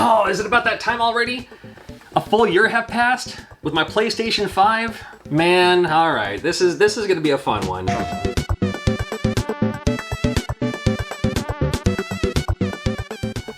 Oh, is it about that time already? A full year have passed with my PlayStation 5? Man, all right, this is gonna be a fun one.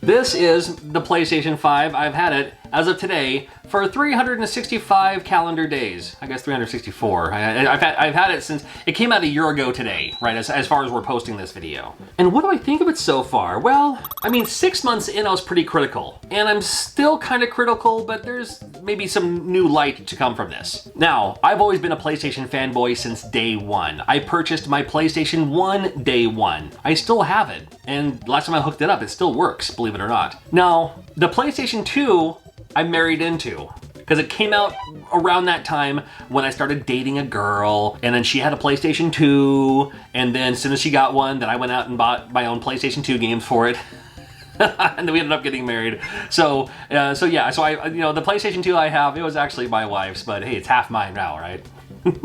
This is the PlayStation 5. I've had it, as of today, for 365 calendar days. I guess 364. I've had it since, it came out a year ago today, right, as far as we're posting this video. And what do I think of it so far? Well, I mean, 6 months in, I was pretty critical. And I'm still kind of critical, but there's maybe some new light to come from this. Now, I've always been a PlayStation fanboy since day one. I purchased my PlayStation 1 day one. I still have it. And last time I hooked it up, it still works, believe it or not. Now, the PlayStation 2, I'm married into, because it came out around that time when I started dating a girl, and then she had a PlayStation 2, and then as soon as she got one, then I went out and bought my own PlayStation 2 games for it. And then we ended up getting married. So I, the PlayStation 2 I have, it was actually my wife's, but hey, it's half mine now, right?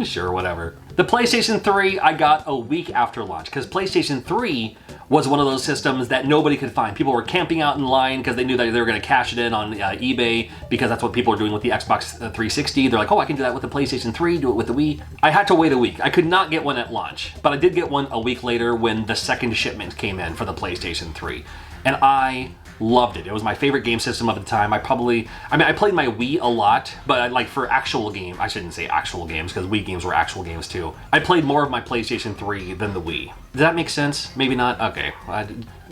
Sure, whatever. The PlayStation 3 I got a week after launch, because PlayStation 3 was one of those systems that nobody could find. People were camping out in line because they knew that they were going to cash it in on eBay, because that's what people are doing with the Xbox 360. They're like, oh, I can do that with the PlayStation 3, do it with the Wii. I had to wait a week. I could not get one at launch, but I did get one a week later when the second shipment came in for the PlayStation 3. And I loved it. It was my favorite game system of the time. I played my Wii a lot, but like for actual game, I shouldn't say actual games, because Wii games were actual games too. I played more of my PlayStation 3 than the Wii. Does that make sense? Maybe not? Okay,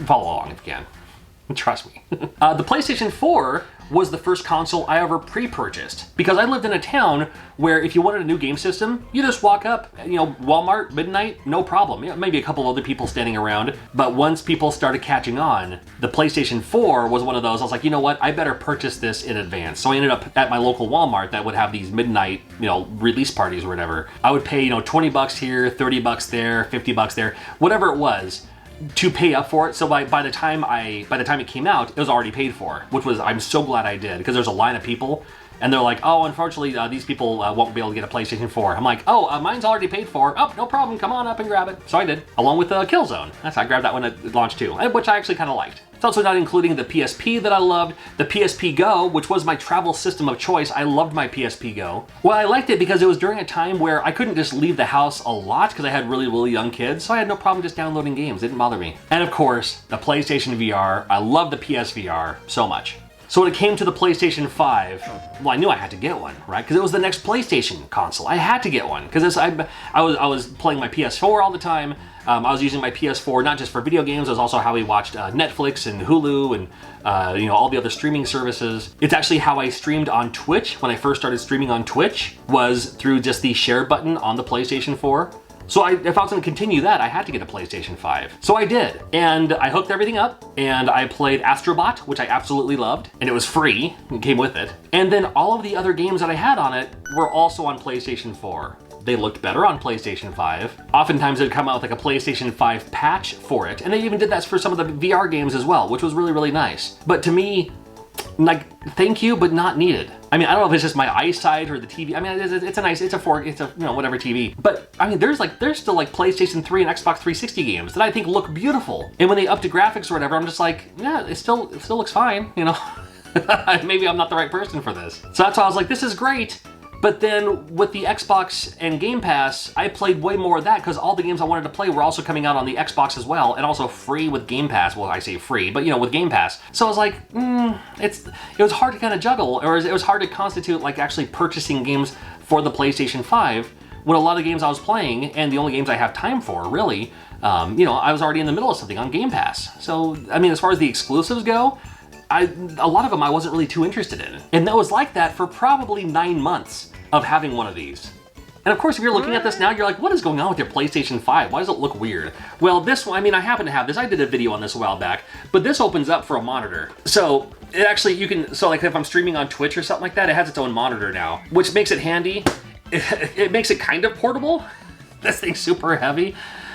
follow along if you can. Trust me. The PlayStation 4 was the first console I ever pre-purchased, because I lived in a town where if you wanted a new game system, you just walk up, Walmart, midnight, no problem. Maybe a couple other people standing around, but once people started catching on, the PlayStation 4 was one of those. I was like, you know what, I better purchase this in advance. So I ended up at my local Walmart that would have these midnight, release parties or whatever. I would pay, $20 here, $30 there, $50 there, whatever it was, to pay up for it. So by the time it came out, it was already paid for, which was, I'm so glad I did, because there's a line of people and they're like, oh, unfortunately, these people won't be able to get a PlayStation 4. I'm like, oh, mine's already paid for. Oh, no problem, come on up and grab it. So I did, along with Killzone. I grabbed that one at launch too, which I actually kind of liked. It's also not including the PSP that I loved, the PSP Go, which was my travel system of choice. I loved my PSP Go. Well, I liked it because it was during a time where I couldn't just leave the house a lot because I had really, really young kids, so I had no problem just downloading games. It didn't bother me. And of course, the PlayStation VR. I love the PSVR so much. So when it came to the PlayStation 5, well, I knew I had to get one, right? Because it was the next PlayStation console. I had to get one because I was playing my PS4 all the time. I was using my PS4 not just for video games. It was also how we watched Netflix and Hulu and all the other streaming services. It's actually how I streamed on Twitch when I first started streaming on Twitch, was through just the share button on the PlayStation 4. So if I was going to continue that, I had to get a PlayStation 5. So I did, and I hooked everything up, and I played Astrobot, which I absolutely loved, and it was free, it came with it. And then all of the other games that I had on it were also on PlayStation 4. They looked better on PlayStation 5. Oftentimes they'd come out with like a PlayStation 5 patch for it, and they even did that for some of the VR games as well, which was really, really nice. But to me, like, thank you, but not needed. I mean, I don't know if it's just my eyesight or the TV. I mean, it's a whatever TV. But I mean, there's still like PlayStation 3 and Xbox 360 games that I think look beautiful. And when they up to graphics or whatever, I'm just like, yeah, it still looks fine, Maybe I'm not the right person for this. So that's why I was like, this is great. But then with the Xbox and Game Pass, I played way more of that because all the games I wanted to play were also coming out on the Xbox as well, and also free with Game Pass. Well, I say free, but with Game Pass. So I was like, it was hard to kind of juggle, or it was hard to constitute like actually purchasing games for the PlayStation 5 when a lot of games I was playing, and the only games I have time for, really, I was already in the middle of something on Game Pass. So, I mean, as far as the exclusives go, a lot of them I wasn't really too interested in. And that was like that for probably 9 months of having one of these. And of course, if you're looking at this now, you're like, what is going on with your PlayStation 5? Why does it look weird? Well, this one, I mean, I happen to have this. I did a video on this a while back, but this opens up for a monitor. So it actually, like if I'm streaming on Twitch or something like that, it has its own monitor now, which makes it handy. It makes it kind of portable. This thing's super heavy.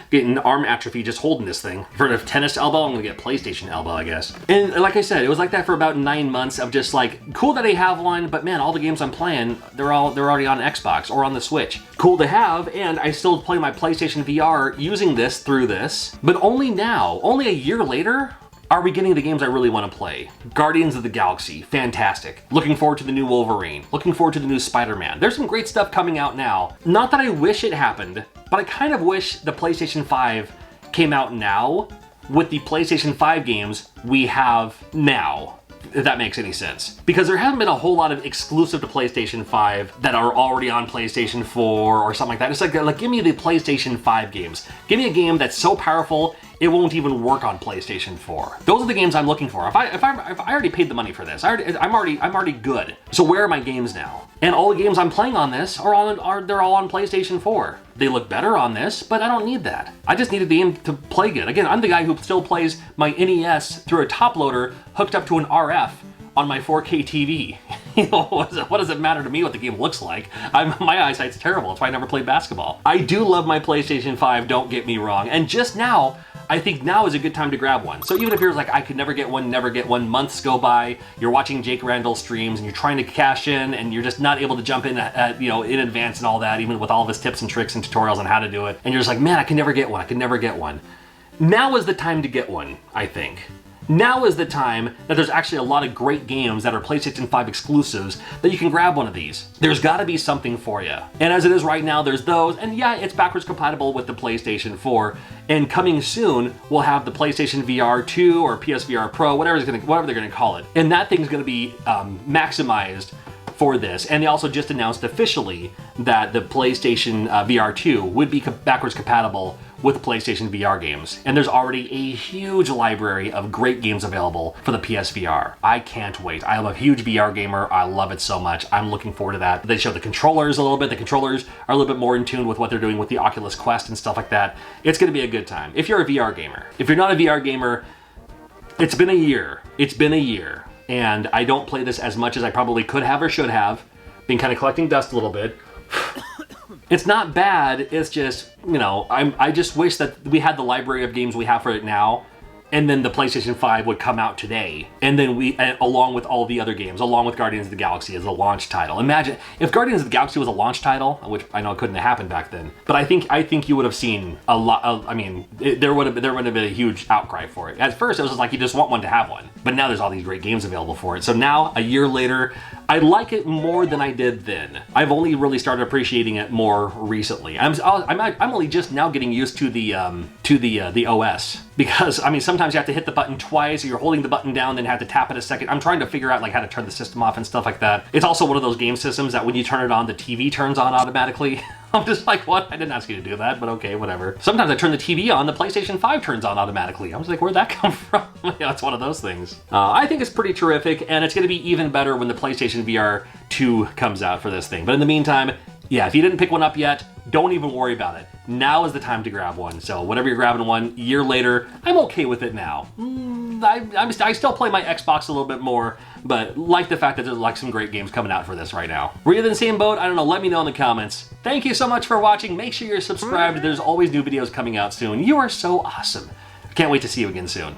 Getting arm atrophy just holding this thing. For a tennis elbow, I'm gonna get PlayStation elbow, I guess. And like I said, it was like that for about 9 months of just like, cool that I have one, but man, all the games I'm playing, they're already on Xbox or on the Switch. Cool to have, and I still play my PlayStation VR using this through this, but only now, only a year later, Are we getting the games I really want to play? Guardians of the Galaxy, fantastic. Looking forward to the new Wolverine. Looking forward to the new Spider-Man. There's some great stuff coming out now. Not that I wish it happened, but I kind of wish the PlayStation 5 came out now with the PlayStation 5 games we have now, if that makes any sense. Because there haven't been a whole lot of exclusive to PlayStation 5 that are already on PlayStation 4 or something like that. It's like give me the PlayStation 5 games. Give me a game that's so powerful it won't even work on PlayStation 4. Those are the games I'm looking for. If I already paid the money for this, I'm already good. So where are my games now? And all the games I'm playing on this they're all on PlayStation 4. They look better on this, but I don't need that. I just needed the game to play good. Again, I'm the guy who still plays my NES through a top loader hooked up to an RF on my 4K TV. You know, what does it matter to me what the game looks like? My eyesight's terrible. That's why I never played basketball. I do love my PlayStation 5, don't get me wrong. And just now, I think now is a good time to grab one. So even if you're like, I could never get one, months go by, you're watching Jake Randall streams and you're trying to cash in and you're just not able to jump in in advance and all that, even with all of his tips and tricks and tutorials on how to do it. And you're just like, man, I can never get one. Now is the time to get one, I think. Now is the time that there's actually a lot of great games that are PlayStation 5 exclusives that you can grab one of these. There's gotta be something for you. And as it is right now, there's those, and yeah, it's backwards compatible with the PlayStation 4, and coming soon, we'll have the PlayStation VR 2 or PSVR Pro, whatever they're gonna call it. And that thing's gonna be maximized for this. And they also just announced officially that the PlayStation VR 2 would be backwards compatible with PlayStation VR games. And there's already a huge library of great games available for the PSVR. I can't wait. I am a huge VR gamer. I love it so much. I'm looking forward to that. They show the controllers a little bit. The controllers are a little bit more in tune with what they're doing with the Oculus Quest and stuff like that. It's gonna be a good time. If you're a VR gamer. If you're not a VR gamer, it's been a year. It's been a year. And I don't play this as much as I probably could have or should have. Been kind of collecting dust a little bit. It's not bad, it's just, you know, I just wish that we had the library of games we have for it now, and then the PlayStation 5 would come out today, and then along with all the other games, along with Guardians of the Galaxy as a launch title. Imagine if Guardians of the Galaxy was a launch title, which I know couldn't have happened back then, but I think you would have seen a lot of, there would have been a huge outcry for it. At first, it was just like you just want one to have one, but now there's all these great games available for it. So now, a year later, I like it more than I did then. I've only really started appreciating it more recently. I'm only just now getting used to the OS, because sometimes you have to hit the button twice, or you're holding the button down, then have to tap it a second. I'm trying to figure out like how to turn the system off and stuff like that. It's also one of those game systems that when you turn it on, the TV turns on automatically. I'm just like, what? I didn't ask you to do that, but okay, whatever. Sometimes I turn the TV on, the PlayStation 5 turns on automatically. I was like, where'd that come from? Yeah, it's one of those things. I think it's pretty terrific, and it's gonna be even better when the PlayStation VR 2 comes out for this thing. But in the meantime, yeah, if you didn't pick one up yet, don't even worry about it. Now is the time to grab one. So whatever you're grabbing one, a year later, I'm okay with it now. I still play my Xbox a little bit more, but like the fact that there's like some great games coming out for this right now. Were you in the same boat? I don't know, let me know in the comments. Thank you so much for watching. Make sure you're subscribed. There's always new videos coming out soon. You are so awesome. Can't wait to see you again soon.